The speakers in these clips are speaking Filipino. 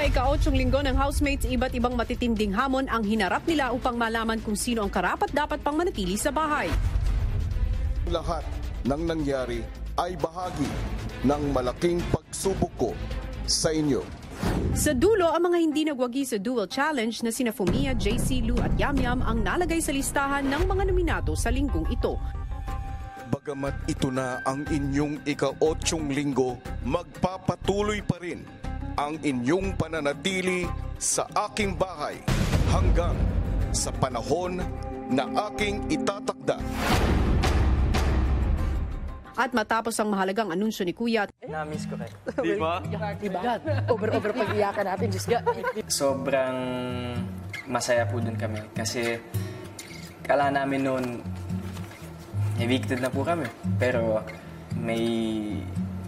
ika-8 linggo ng housemates, iba't ibang matitinding hamon ang hinarap nila upang malaman kung sino ang karapat-dapat pang manatili sa bahay. Lahat ng nangyari ay bahagi ng malaking pagsubok ko sa inyo. Sa dulo, ang mga hindi nagwagi sa dual challenge na sina Fumia, JC, Lou at Yamyam ang nalagay sa listahan ng mga nominato sa linggong ito. Bagamat ito na ang inyong ika-8 linggo, magpapatuloy pa rin ang inyong pananatili sa aking bahay hanggang sa panahon na aking itatakda. At matapos ang mahalagang anunsyo ni Kuya, Na-miss ko kayo. Di ba? Diba? Over pag-iyakan natin. Diyos ka. Sobrang masaya po dun kami kasi kala namin noon evicted na po kami. Pero may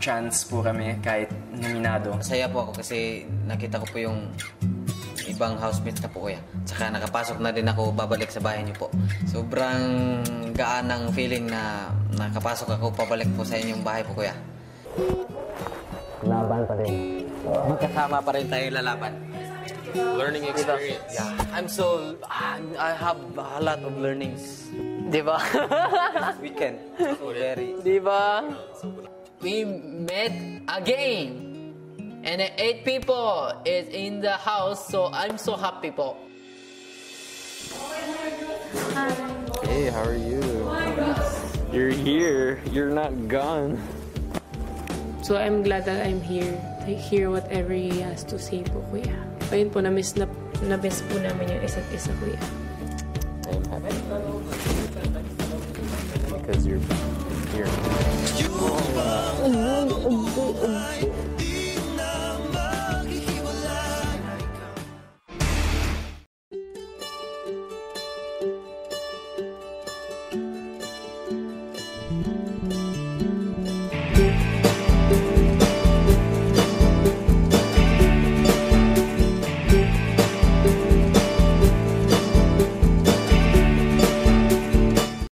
chance po kami kahit nominado. Masaya po ako kasi nakita ko po yung ibang housemates na po, kuya. Tsaka nakapasok na din ako babalik sa bahay niyo po. Sobrang gaan ng feeling na nakapasok ako pabalik po sa inyong bahay po, kuya. Laban pa rin. Magkasama pa rin tayo lalaban. Learning experience. Yeah. I have a lot of learnings. Diba? Weekend. So very... Diba? We met again. And 8 people is in the house, so I'm so happy po. Hey, how are you? You're here. You're not gone. So I'm glad that I'm here to hear whatever he has to say po, Kuya. Ayun po, na-miss po namin yung isa't isa, Kuya. I'm happy. Because you're here.